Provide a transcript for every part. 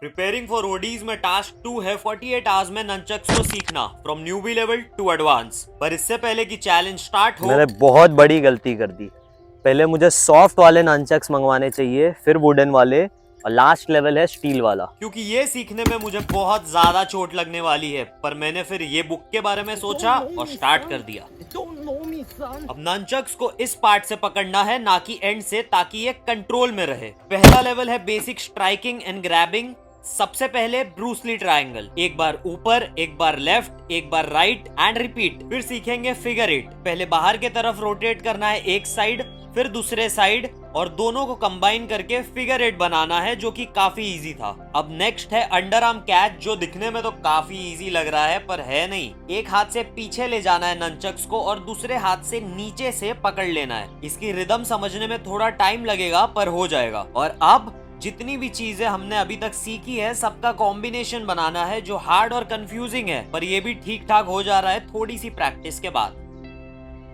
Preparing for ओडीज में task 2 है 48 hours में नंचक्स को सीखना from newbie level to advance. पर इससे पहले कि चैलेंज स्टार्ट हो, मैंने बहुत बड़ी गलती कर दी। पहले मुझे सॉफ्ट वाले नंचक्स मंगवाने चाहिए, फिर वुडन वाले, और लास्ट लेवल है स्टील वाला। क्योंकि ये सीखने में मुझे बहुत ज्यादा चोट लगने वाली है। पर मैंने फिर ये बुक के बारे में सोचा और स्टार्ट कर दिया। अब नंचक्स को इस पार्ट से पकड़ना है, ना कि एंड से, ताकि ये कंट्रोल में रहे। पहला लेवल है बेसिक स्ट्राइकिंग एंड ग्रैबिंग। सबसे पहले ब्रूस ली ट्रायंगल, एक बार ऊपर, एक बार लेफ्ट, एक बार राइट एंड रिपीट। फिर सीखेंगे फिगर 8। पहले बाहर के तरफ रोटेट करना है एक साइड, फिर दूसरे साइड, और दोनों को कंबाइन करके फिगर 8 बनाना है, जो कि काफी इजी था। अब नेक्स्ट है अंडर आर्म कैच, जो दिखने में तो काफी इजी लग रहा है पर है नहीं। एक हाथ से पीछे ले जाना है नंचक्स को और दूसरे हाथ से नीचे से पकड़ लेना है। इसकी रिदम समझने में थोड़ा टाइम लगेगा पर हो जाएगा। और अब जितनी भी चीजें हमने अभी तक सीखी है, सबका कॉम्बिनेशन बनाना है, जो हार्ड और कंफ्यूजिंग है, पर ये भी ठीक ठाक हो जा रहा है थोड़ी सी प्रैक्टिस के बाद।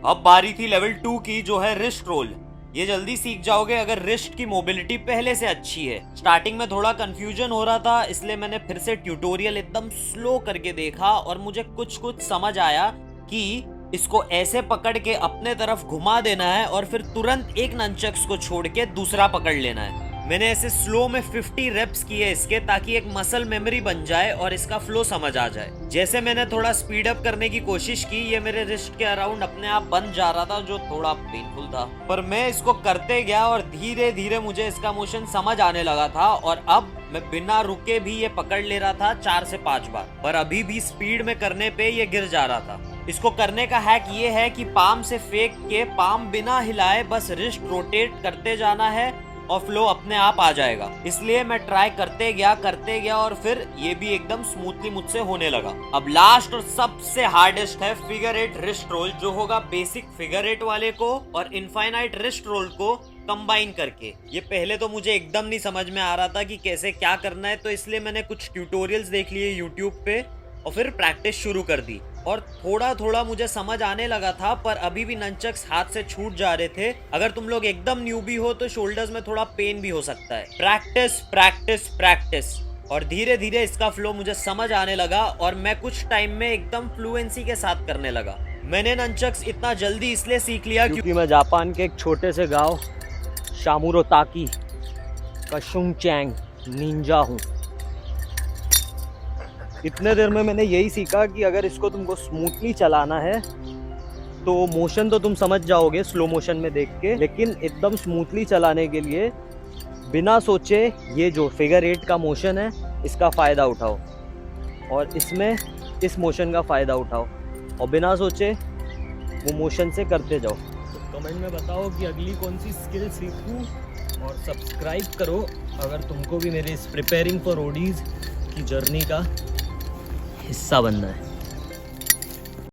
अब बारी थी लेवल 2 की, जो है रिस्ट रोल। ये जल्दी सीख जाओगे अगर रिस्ट की मोबिलिटी पहले से अच्छी है। स्टार्टिंग में थोड़ा कंफ्यूजन हो रहा था, इसलिए मैंने फिर से ट्यूटोरियल एकदम स्लो करके देखा और मुझे कुछ समझ आया कि इसको ऐसे पकड़ के अपने तरफ घुमा देना है और फिर तुरंत एक नंचक्स को छोड़ के दूसरा पकड़ लेना है। मैंने ऐसे स्लो में 50 रेप्स किए इसके, ताकि एक मसल मेमोरी बन जाए और इसका फ्लो समझ आ जाए। जैसे मैंने थोड़ा स्पीड अप करने की कोशिश की, ये मेरे रिस्ट के अराउंड अपने आप बन जा रहा था, जो थोड़ा पेनफुल था। पर मैं इसको करते गया और धीरे धीरे मुझे इसका मोशन समझ आने लगा था, और अब मैं बिना रुके भी ये पकड़ ले रहा था 4 से 5 बार। पर अभी भी स्पीड में करने पे ये गिर जा रहा था। इसको करने का हैक ये है कि पाम से फेंक के, पाम बिना हिलाए बस रिस्ट रोटेट करते जाना है और फ्लो अपने आप आ जाएगा। इसलिए मैं ट्राई करते गया और फिर ये भी एकदम स्मूथली मुझसे होने लगा। अब लास्ट और सबसे हार्डेस्ट है फिगर 8 रिस्ट रोल, जो होगा बेसिक फिगर 8 वाले को और इनफाइनाइट रिस्ट रोल को कंबाइन करके। ये पहले तो मुझे एकदम नहीं समझ में आ रहा था कि कैसे क्या करना है, तो इसलिए मैंने कुछ ट्यूटोरियल्स देख लिए यूट्यूब पे और फिर प्रैक्टिस शुरू कर दी। और थोड़ा थोड़ा मुझे समझ आने लगा था, पर अभी भी नंचक्स हाथ से छूट जा रहे थे। अगर तुम लोग एकदम न्यूबी हो तो शोल्डर्स में थोड़ा पेन भी हो सकता है। प्रैक्टिस प्रैक्टिस प्रैक्टिस, और धीरे धीरे इसका फ्लो मुझे समझ आने लगा और मैं कुछ टाइम में एकदम फ्लुएंसी के साथ करने लगा। मैंने नंचक्स इतना जल्दी इसलिए सीख लिया क्योंकि मैं जापान के एक छोटे से गाँव शामुरोताकी का शुंगचैंग निंजा हूँ। इतने देर में मैंने यही सीखा कि अगर इसको तुमको स्मूथली चलाना है तो मोशन तो तुम समझ जाओगे स्लो मोशन में देख के, लेकिन एकदम स्मूथली चलाने के लिए बिना सोचे ये जो फिगर 8 का मोशन है इसका फ़ायदा उठाओ, और इसमें इस मोशन का फ़ायदा उठाओ, और बिना सोचे वो मोशन से करते जाओ। तो कमेंट में बताओ कि अगली कौन सी स्किल सीखूं, और सब्सक्राइब करो अगर तुमको भी मेरे इस प्रिपेयरिंग फॉर ओडीज की जर्नी का हिस्सा बनना है।